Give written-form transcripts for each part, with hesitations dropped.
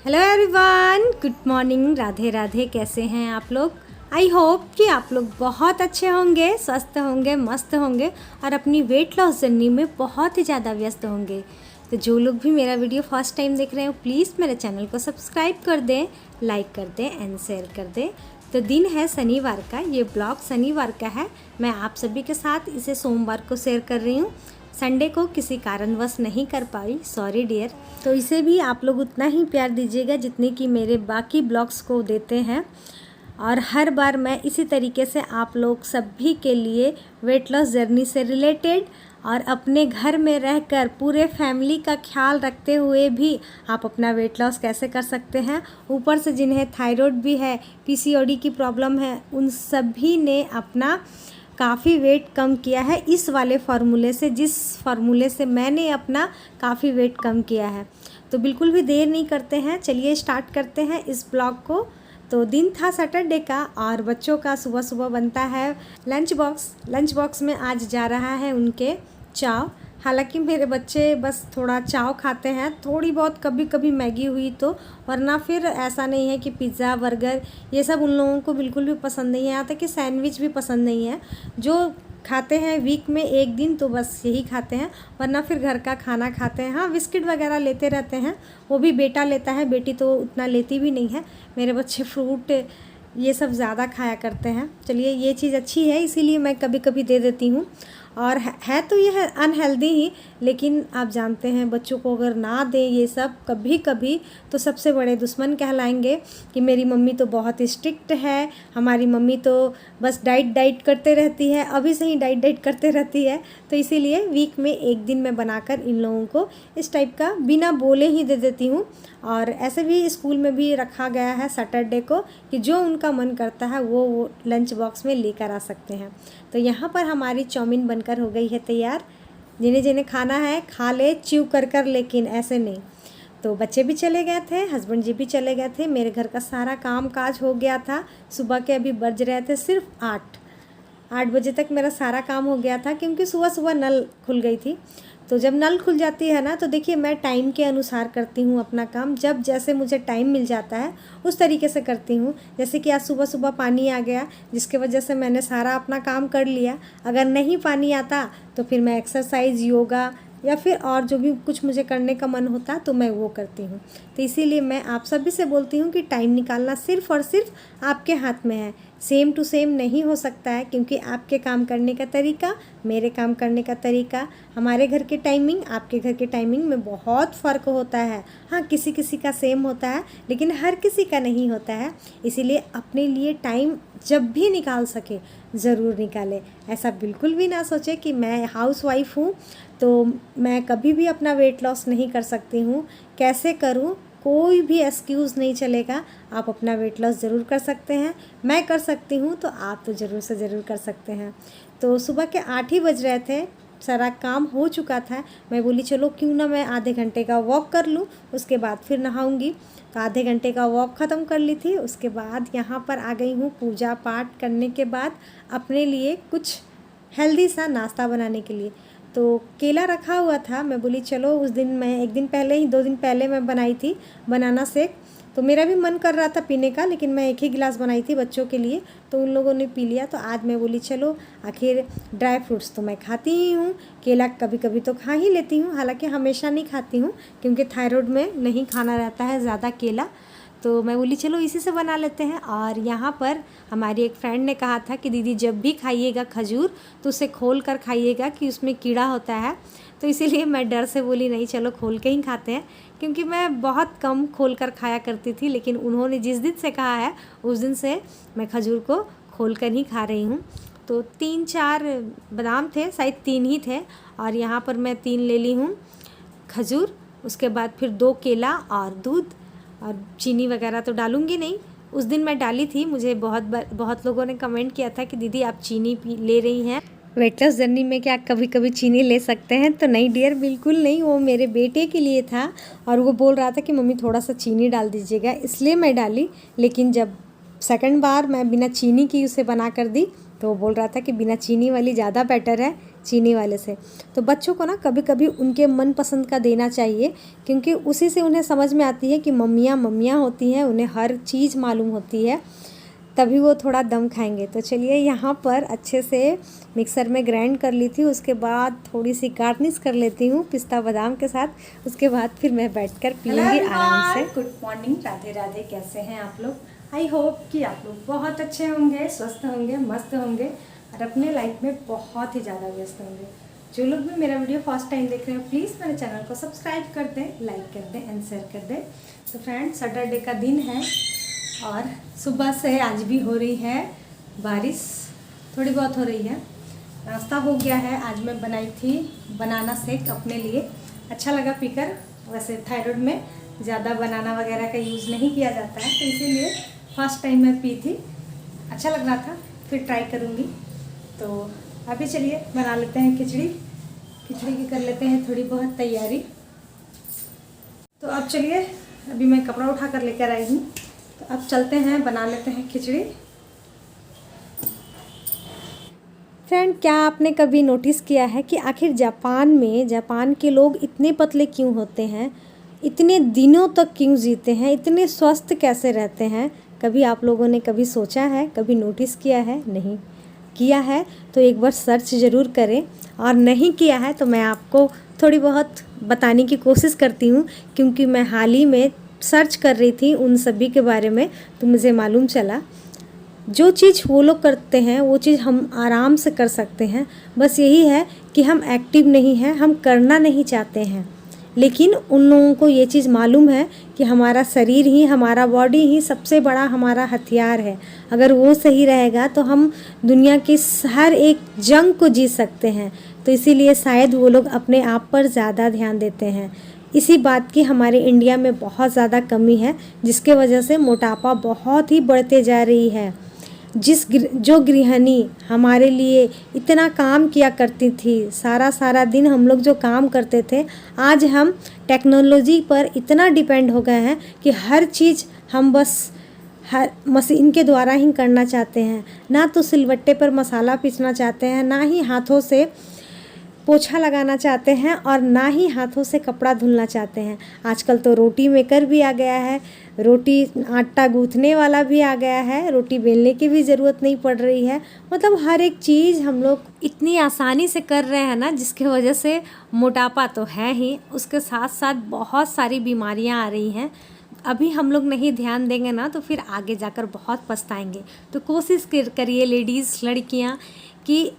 Hello everyone, good morning, Radhe Radhe. कैसे हैं आप लोग? आई होप कि आप लोग बहुत अच्छे होंगे, स्वस्थ होंगे, मस्त होंगे और अपनी वेट लॉस जर्नी में बहुत ही ज़्यादा व्यस्त होंगे। तो जो लोग भी मेरा वीडियो फर्स्ट टाइम देख रहे हो, प्लीज़ मेरे चैनल को सब्सक्राइब कर दें, लाइक कर दें एंड शेयर कर दें। तो दिन है शनिवार का, ये ब्लॉग शनिवार का है। मैं आप सभी के साथ इसे सोमवार को शेयर कर रही हूँ। संडे को किसी कारणवश नहीं कर पाई, सॉरी डियर। तो इसे भी आप लोग उतना ही प्यार दीजिएगा जितने कि मेरे बाकी ब्लॉग्स को देते हैं। और हर बार मैं इसी तरीके से आप लोग सभी के लिए वेट लॉस जर्नी से रिलेटेड और अपने घर में रहकर पूरे फैमिली का ख्याल रखते हुए भी आप अपना वेट लॉस कैसे कर सकते हैं, ऊपर से जिन्हें थायराइड भी है, पीसीओडी की प्रॉब्लम है, उन सभी ने अपना काफ़ी वेट कम किया है इस वाले फार्मूले से, जिस फार्मूले से मैंने अपना काफ़ी वेट कम किया है। तो बिल्कुल भी देर नहीं करते हैं, चलिए स्टार्ट करते हैं इस ब्लॉग को। तो दिन था सैटरडे का और बच्चों का सुबह सुबह बनता है लंच बॉक्स। लंच बॉक्स में आज जा रहा है उनके चाव। हालांकि मेरे बच्चे बस थोड़ा चाव खाते हैं, थोड़ी बहुत कभी कभी मैगी हुई तो, वरना फिर ऐसा नहीं है कि पिज़्ज़ा बर्गर ये सब उन लोगों को बिल्कुल भी पसंद नहीं है। यहाँ तक कि सैंडविच भी पसंद नहीं है। जो खाते हैं वीक में एक दिन तो बस यही खाते हैं, वरना फिर घर का खाना खाते हैं। हाँ, बिस्किट वगैरह लेते रहते हैं, वो भी बेटा लेता है, बेटी तो उतना लेती भी नहीं है। मेरे बच्चे फ्रूट ये सब ज़्यादा खाया करते हैं। चलिए, ये चीज़ अच्छी है, इसीलिए मैं कभी कभी दे देती हूँ। और है तो यह अनहेल्दी ही, लेकिन आप जानते हैं बच्चों को अगर ना दें ये सब कभी कभी तो सबसे बड़े दुश्मन कहलाएंगे कि मेरी मम्मी तो बहुत स्ट्रिक्ट है, हमारी मम्मी तो बस डाइट करते रहती है, अभी से ही डाइट करते रहती है। तो इसीलिए वीक में एक दिन मैं बनाकर इन लोगों को इस टाइप का बिना बोले ही दे देती हूँ। और ऐसे भी स्कूल में भी रखा गया है सैटरडे को कि जो उनका मन करता है वो लंच बॉक्स में लेकर आ सकते हैं। तो यहाँ पर हमारी चाउमीन बनकर हो गई है तैयार। जिन्हें जिन्हें खाना है खा ले च्यू कर, लेकिन ऐसे नहीं। तो बच्चे भी चले गए थे, हस्बैंड जी भी चले गए थे, मेरे घर का सारा काम काज हो गया था। सुबह के अभी बज रहे थे सिर्फ 8 बजे तक मेरा सारा काम हो गया था, क्योंकि सुबह सुबह नल खुल गई थी। तो जब नल खुल जाती है ना, तो देखिए मैं टाइम के अनुसार करती हूँ अपना काम। जब जैसे मुझे टाइम मिल जाता है उस तरीके से करती हूँ। जैसे कि आज सुबह सुबह पानी आ गया, जिसके वजह से मैंने सारा अपना काम कर लिया। अगर नहीं पानी आता तो फिर मैं एक्सरसाइज, योगा या फिर और जो भी कुछ मुझे करने का मन होता तो मैं वो करती हूँ। तो इसीलिए मैं आप सभी से बोलती हूँ कि टाइम निकालना सिर्फ़ और सिर्फ आपके हाथ में है। सेम टू सेम नहीं हो सकता है, क्योंकि आपके काम करने का तरीका, मेरे काम करने का तरीका, हमारे घर की टाइमिंग, आपके घर की टाइमिंग में बहुत फ़र्क होता है। हाँ, किसी किसी का सेम होता है, लेकिन हर किसी का नहीं होता है। इसीलिए अपने लिए टाइम जब भी निकाल सके ज़रूर निकालें। ऐसा बिल्कुल भी ना सोचे कि मैं हाउसवाइफ हूँ तो मैं कभी भी अपना वेट लॉस नहीं कर सकती हूँ। कैसे करूँ, कोई भी एक्सक्यूज़ नहीं चलेगा। आप अपना वेट लॉस ज़रूर कर सकते हैं। मैं कर सकती हूँ तो आप तो ज़रूर से ज़रूर कर सकते हैं। तो सुबह के 8 ही बज रहे थे, सारा काम हो चुका था। मैं बोली चलो क्यों ना मैं आधे घंटे का वॉक कर लूँ, उसके बाद फिर नहाऊंगी। तो आधे घंटे का वॉक ख़त्म कर ली थी। उसके बाद यहाँ पर आ गई हूँ पूजा पाठ करने के बाद अपने लिए कुछ हेल्दी सा नाश्ता बनाने के लिए। तो केला रखा हुआ था, मैं बोली चलो उस दिन मैं एक दिन पहले ही 2 दिन पहले मैं बनाई थी बनाना शेक। तो मेरा भी मन कर रहा था पीने का, लेकिन मैं एक ही गिलास बनाई थी बच्चों के लिए, तो उन लोगों ने पी लिया। तो आज मैं बोली चलो, आखिर ड्राई फ्रूट्स तो मैं खाती ही हूँ, केला कभी कभी तो खा ही लेती हूँ। हालांकि हमेशा नहीं खाती हूँ, क्योंकि थायराइड में नहीं खाना रहता है ज़्यादा केला। तो मैं बोली चलो इसी से बना लेते हैं। और यहाँ पर हमारी एक फ्रेंड ने कहा था कि दीदी जब भी खाइएगा खजूर तो उसे खोल कर खाइएगा कि उसमें कीड़ा होता है। तो इसीलिए मैं डर से बोली नहीं, चलो खोल के ही खाते हैं, क्योंकि मैं बहुत कम खोल कर खाया करती थी। लेकिन उन्होंने जिस दिन से कहा है उस दिन से मैं खजूर को खोल कर ही खा रही हूँ। तो 3-4 बादाम थे, शायद 3 ही थे, और यहाँ पर मैं 3 ले ली हूँ खजूर। उसके बाद फिर 2 केला और दूध, और चीनी वगैरह तो डालूंगी नहीं। उस दिन मैं डाली थी, मुझे बहुत लोगों ने कमेंट किया था कि दीदी आप चीनी ले रही हैं वेट लॉस जर्नी में, क्या कभी कभी चीनी ले सकते हैं? तो नहीं डियर, बिल्कुल नहीं। वो मेरे बेटे के लिए था और वो बोल रहा था कि मम्मी थोड़ा सा चीनी डाल दीजिएगा, इसलिए मैं डाली। लेकिन जब सेकंड बार मैं बिना चीनी की उसे बना कर दी तो वो बोल रहा था कि बिना चीनी वाली ज़्यादा बेटर है, चीनी वाले से। तो बच्चों को ना कभी कभी उनके मनपसंद का देना चाहिए, क्योंकि उसी से उन्हें समझ में आती है कि मम्मियाँ मम्मियाँ होती हैं, उन्हें हर चीज़ मालूम होती है, तभी वो थोड़ा दम खाएंगे। तो चलिए यहाँ पर अच्छे से मिक्सर में ग्राइंड कर ली थी, उसके बाद थोड़ी सी गार्निश कर लेती हूँ पिस्ता बादाम के साथ। उसके बाद फिर मैं बैठकर पीऊँगी आराम से। गुड मॉर्निंग, राधे राधे, कैसे हैं आप लोग? आई होप कि आप लोग बहुत अच्छे होंगे, स्वस्थ होंगे, मस्त होंगे और अपने लाइफ में बहुत ही ज़्यादा व्यस्त होंगे। जो लोग भी मेरा वीडियो फर्स्ट टाइम देख रहे हैं प्लीज़ मेरे चैनल को सब्सक्राइब कर दें, लाइक कर दें एंड शेयर कर दें। तो फ्रेंड्स, सैटरडे का दिन है और सुबह से आज भी हो रही है बारिश, थोड़ी बहुत हो रही है। नाश्ता हो गया है। आज मैं बनाई थी बनाना शेक अपने लिए, अच्छा लगा पीकर। वैसे थायराइड में ज़्यादा बनाना वगैरह का यूज़ नहीं किया जाता है, तो इसीलिए फर्स्ट टाइम मैं पी थी, अच्छा लग रहा था, फिर ट्राई करूँगी। तो अभी चलिए बना लेते हैं खिचड़ी की कर लेते हैं थोड़ी बहुत तैयारी। तो अब चलिए, अभी मैं कपड़ा उठा कर लेकर आई हूँ, तो अब चलते हैं बना लेते हैं खिचड़ी। फ्रेंड, क्या आपने कभी नोटिस किया है कि आखिर जापान के लोग इतने पतले क्यों होते हैं, इतने दिनों तक क्यों जीते हैं, इतने स्वस्थ कैसे रहते हैं? कभी आप लोगों ने कभी सोचा है, कभी नोटिस किया है? नहीं किया है तो एक बार सर्च ज़रूर करें, और नहीं किया है तो मैं आपको थोड़ी बहुत बताने की कोशिश करती हूँ, क्योंकि मैं हाल ही में सर्च कर रही थी उन सभी के बारे में, तो मुझे मालूम चला जो चीज़ वो लोग करते हैं वो चीज़ हम आराम से कर सकते हैं। बस यही है कि हम एक्टिव नहीं हैं, हम करना नहीं चाहते हैं। लेकिन उन लोगों को ये चीज़ मालूम है कि हमारा शरीर ही, हमारा बॉडी ही सबसे बड़ा हमारा हथियार है। अगर वो सही रहेगा तो हम दुनिया की हर एक जंग को जीत सकते हैं। तो इसीलिए शायद वो लोग अपने आप पर ज़्यादा ध्यान देते हैं। इसी बात की हमारे इंडिया में बहुत ज़्यादा कमी है, जिसके वजह से मोटापा बहुत ही बढ़ते जा रही है। जो गृहिणी हमारे लिए इतना काम किया करती थी, सारा दिन हम लोग जो काम करते थे, आज हम टेक्नोलॉजी पर इतना डिपेंड हो गए हैं कि हर चीज़ हम बस हर मशीन के द्वारा ही करना चाहते हैं। ना तो सिलबट्टे पर मसाला पीसना चाहते हैं, ना ही हाथों से पोछा लगाना चाहते हैं, और ना ही हाथों से कपड़ा धुलना चाहते हैं। आजकल तो रोटी मेकर भी आ गया है, रोटी आटा गूँथने वाला भी आ गया है, रोटी बेलने की भी ज़रूरत नहीं पड़ रही है। मतलब हर एक चीज़ हम लोग इतनी आसानी से कर रहे हैं ना, जिसके वजह से मोटापा तो है ही, उसके साथ साथ बहुत सारी बीमारियां आ रही हैं। अभी हम लोग नहीं ध्यान देंगे ना तो फिर आगे जाकर बहुत पछताएंगे। तो कोशिश करिए लेडीज़, लड़कियां, कि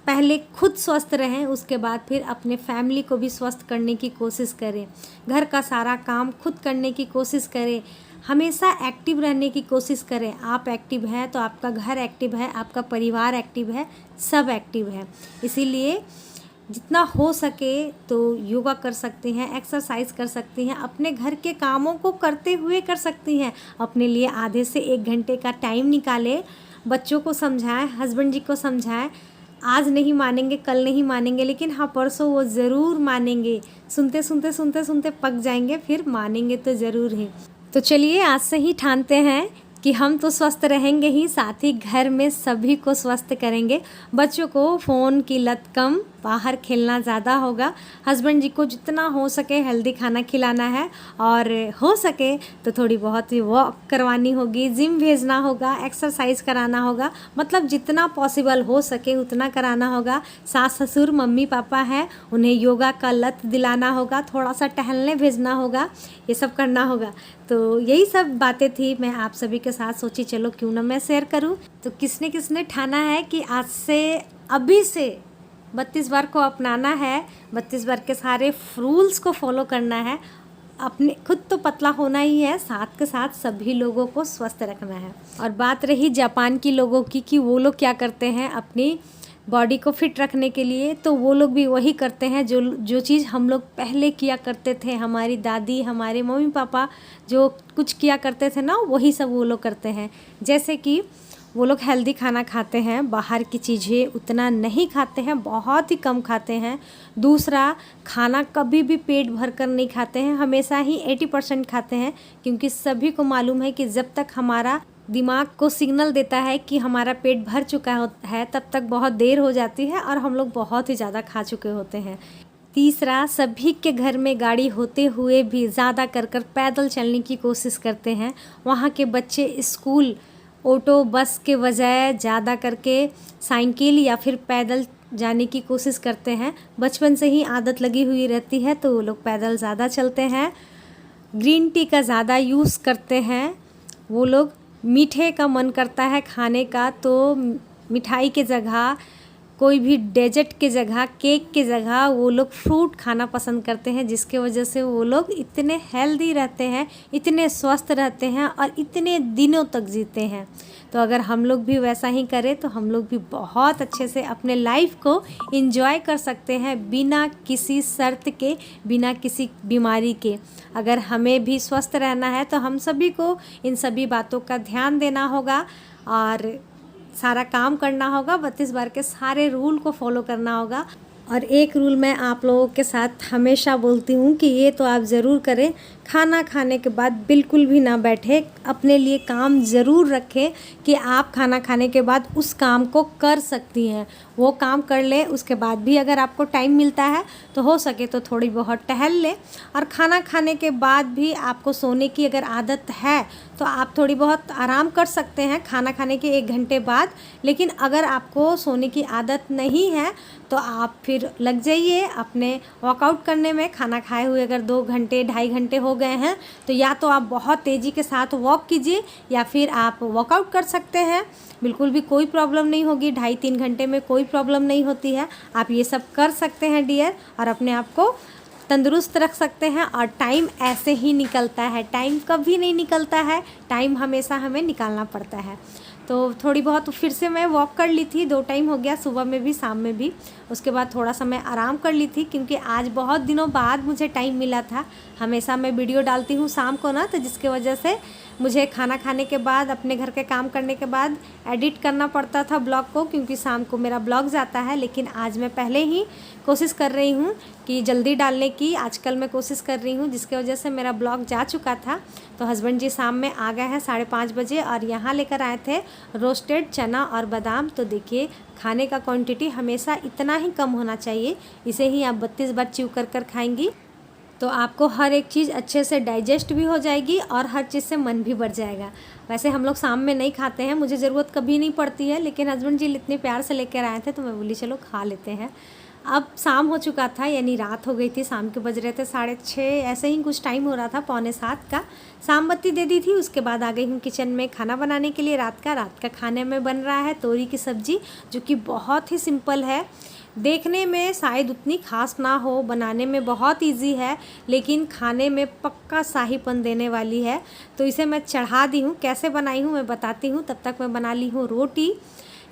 पहले खुद स्वस्थ रहें, उसके बाद फिर अपने फैमिली को भी स्वस्थ करने की कोशिश करें। घर का सारा काम खुद करने की कोशिश करें, हमेशा एक्टिव रहने की कोशिश करें। आप एक्टिव हैं तो आपका घर एक्टिव है, आपका परिवार एक्टिव है, सब एक्टिव है। इसीलिए जितना हो सके तो योगा कर सकती हैं, एक्सरसाइज कर सकती हैं, अपने घर के कामों को करते हुए कर सकती हैं। अपने लिए आधे से 1 घंटे का टाइम निकालें, बच्चों को समझाएं, हस्बैंड जी को समझाएं। आज नहीं मानेंगे, कल नहीं मानेंगे, लेकिन हाँ परसों वो ज़रूर मानेंगे। सुनते पक जाएंगे, फिर मानेंगे तो ज़रूर ही। तो चलिए आज से ही ठानते हैं कि हम तो स्वस्थ रहेंगे ही, साथ ही घर में सभी को स्वस्थ करेंगे। बच्चों को फ़ोन की लत कम, बाहर खेलना ज़्यादा होगा। हस्बैंड जी को जितना हो सके हेल्दी खाना खिलाना है, और हो सके तो थोड़ी बहुत वॉक करवानी होगी, जिम भेजना होगा, एक्सरसाइज कराना होगा। मतलब जितना पॉसिबल हो सके उतना कराना होगा। सास ससुर मम्मी पापा हैं, उन्हें योगा का लत दिलाना होगा, थोड़ा सा टहलने भेजना होगा, ये सब करना होगा। तो यही सब बातें थी, मैं आप सभी के साथ सोची चलो क्यों ना मैं शेयर करूं। तो किसने ठाना है कि आज से, अभी से 32 बार को अपनाना है, 32 बार के सारे रूल्स को फॉलो करना है। अपने खुद तो पतला होना ही है, साथ के साथ सभी लोगों को स्वस्थ रखना है। और बात रही जापान की लोगों की कि वो लोग क्या करते हैं अपनी बॉडी को फिट रखने के लिए, तो वो लोग भी वही करते हैं जो चीज़ हम लोग पहले किया करते थे। हमारी दादी, हमारे मम्मी पापा जो कुछ किया करते थे ना, वही सब वो लोग करते हैं। जैसे कि वो लोग हेल्दी खाना खाते हैं, बाहर की चीज़ें उतना नहीं खाते हैं, बहुत ही कम खाते हैं। दूसरा, खाना कभी भी पेट भर कर नहीं खाते हैं, हमेशा ही 80% खाते हैं, क्योंकि सभी को मालूम है कि जब तक हमारा दिमाग को सिग्नल देता है कि हमारा पेट भर चुका है, तब तक बहुत देर हो जाती है और हम लोग बहुत ही ज़्यादा खा चुके होते हैं। तीसरा, सभी के घर में गाड़ी होते हुए भी ज़्यादा कर पैदल चलने की कोशिश करते हैं। वहाँ के बच्चे स्कूल ऑटो बस के बजाय ज़्यादा करके साइकिल या फिर पैदल जाने की कोशिश करते हैं। बचपन से ही आदत लगी हुई रहती है तो वो लोग पैदल ज़्यादा चलते हैं। ग्रीन टी का ज़्यादा यूज़ करते हैं वो लोग। मीठे का मन करता है खाने का तो मिठाई के जगह, कोई भी डेजर्ट के जगह, केक के जगह वो लोग फ्रूट खाना पसंद करते हैं, जिसके वजह से वो लोग इतने हेल्दी रहते हैं, इतने स्वस्थ रहते हैं और इतने दिनों तक जीते हैं। तो अगर हम लोग भी वैसा ही करें तो हम लोग भी बहुत अच्छे से अपने लाइफ को एंजॉय कर सकते हैं, बिना किसी शर्त के, बिना किसी बीमारी के। अगर हमें भी स्वस्थ रहना है तो हम सभी को इन सभी बातों का ध्यान देना होगा और सारा काम करना होगा, 32 बार के सारे रूल को फॉलो करना होगा। और एक रूल मैं आप लोगों के साथ हमेशा बोलती हूँ कि ये तो आप ज़रूर करें, खाना खाने के बाद बिल्कुल भी ना बैठे, अपने लिए काम ज़रूर रखें कि आप खाना खाने के बाद उस काम को कर सकती हैं। वो काम कर ले, उसके बाद भी अगर आपको टाइम मिलता है तो हो सके तो थोड़ी बहुत टहल लें। और खाना खाने के बाद भी आपको सोने की अगर आदत है तो आप थोड़ी बहुत आराम कर सकते हैं खाना खाने के 1 घंटे बाद। लेकिन अगर आपको सोने की आदत नहीं है तो आप फिर लग जाइए अपने वर्कआउट करने में। खाना खाए हुए अगर 2 घंटे 2.5 घंटे हो गए हैं तो या तो आप बहुत तेज़ी के साथ वॉक कीजिए या फिर आप वर्कआउट कर सकते हैं, बिल्कुल भी कोई प्रॉब्लम नहीं होगी। 2.5-3 घंटे में कोई प्रॉब्लम नहीं होती है। आप ये सब कर सकते हैं डियर, और अपने आप को तंदुरुस्त रख सकते हैं। और टाइम ऐसे ही निकलता है, टाइम कभी नहीं निकलता है, टाइम हमेशा हमें निकालना पड़ता है। तो थोड़ी बहुत फिर से मैं वॉक कर ली थी, 2 टाइम हो गया, सुबह में भी शाम में भी। उसके बाद थोड़ा सा मैं आराम कर ली थी क्योंकि आज बहुत दिनों बाद मुझे टाइम मिला था। हमेशा मैं वीडियो डालती हूँ शाम को ना, तो जिसके वजह से मुझे खाना खाने के बाद, अपने घर के काम करने के बाद एडिट करना पड़ता था ब्लॉग को, क्योंकि शाम को मेरा ब्लॉग जाता है। लेकिन आज मैं पहले ही कोशिश कर रही हूँ कि जल्दी डालने की आजकल मैं कोशिश कर रही हूँ, जिसके वजह से मेरा ब्लॉग जा चुका था। तो हस्बैंड जी शाम में आ गए हैं 5:30 बजे और यहाँ लेकर आए थे रोस्टेड चना और बादाम। तो देखिए, खाने का क्वांटिटी हमेशा इतना ही कम होना चाहिए, इसे ही आप 32 बार च्यू कर खाएंगी तो आपको हर एक चीज़ अच्छे से डाइजेस्ट भी हो जाएगी और हर चीज़ से मन भी बढ़ जाएगा। वैसे हम लोग शाम में नहीं खाते हैं, मुझे ज़रूरत कभी नहीं पड़ती है, लेकिन हस्बैंड जी इतने प्यार से लेकर आए थे तो मैं बोली चलो खा लेते हैं। अब शाम हो चुका था, यानी रात हो गई थी, शाम के बज रहे थे 6:30, ऐसे ही कुछ टाइम हो रहा था, 6:45 का। शाम बत्ती दे दी थी, उसके बाद आ गई हूँ किचन में खाना बनाने के लिए। रात का खाने में बन रहा है तोरी की सब्ज़ी, जो कि बहुत ही सिंपल है, देखने में शायद उतनी खास ना हो, बनाने में बहुत इजी है, लेकिन खाने में पक्का शाहीपन देने वाली है। तो इसे मैं चढ़ा दी हूँ। कैसे बनाई हूँ मैं बताती हूँ, तब तक मैं बना ली हूँ रोटी,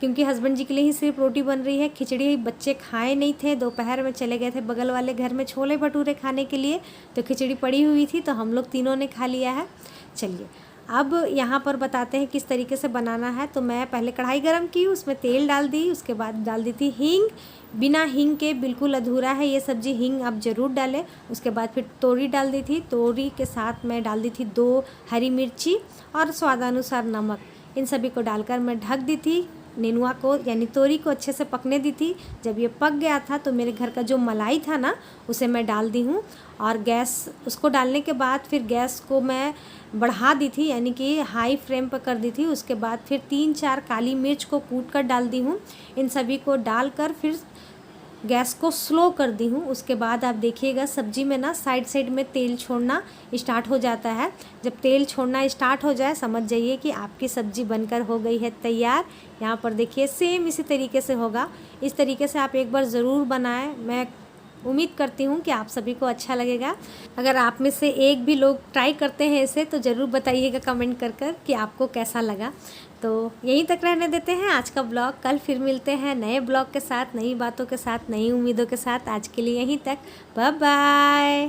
क्योंकि हस्बैंड जी के लिए ही सिर्फ रोटी बन रही है। खिचड़ी बच्चे खाए नहीं थे, दोपहर में चले गए थे बगल वाले घर में छोले भटूरे खाने के लिए, तो खिचड़ी पड़ी हुई थी तो हम लोग तीनों ने खा लिया है। चलिए अब यहाँ पर बताते हैं किस तरीके से बनाना है। तो मैं पहले कढ़ाई गरम की, उसमें तेल डाल दी, उसके बाद डाल दी थी हींग। बिना हींग के बिल्कुल अधूरा है ये सब्ज़ी, हींग आप ज़रूर डालें। उसके बाद फिर तोरी डाल दी थी, तोरी के साथ मैं डाल दी थी 2 हरी मिर्ची और स्वादानुसार नमक। इन सभी को डालकर मैं ढक दी थी, नेनुआ को यानी तोरी को अच्छे से पकने दी थी। जब ये पक गया था तो मेरे घर का जो मलाई था ना, उसे मैं डाल दी हूँ। और गैस, उसको डालने के बाद फिर गैस को मैं बढ़ा दी थी, यानी कि हाई फ्लेम पर कर दी थी। उसके बाद फिर 3-4 काली मिर्च को कूट कर डाल दी हूँ। इन सभी को डालकर फिर गैस को स्लो कर दी हूँ। उसके बाद आप देखिएगा सब्जी में ना साइड में तेल छोड़ना स्टार्ट हो जाता है। जब तेल छोड़ना स्टार्ट हो जाए समझ जाइए कि आपकी सब्जी बनकर हो गई है तैयार। यहाँ पर देखिए सेम इसी तरीके से होगा। इस तरीके से आप एक बार ज़रूर बनाएं, मैं उम्मीद करती हूँ कि आप सभी को अच्छा लगेगा। अगर आप में से एक भी लोग ट्राई करते हैं इसे तो ज़रूर बताइएगा कमेंट कर कि आपको कैसा लगा। तो यहीं तक रहने देते हैं आज का ब्लॉग। कल फिर मिलते हैं नए ब्लॉग के साथ, नई बातों के साथ, नई उम्मीदों के साथ। आज के लिए यहीं तक, बाय बाय।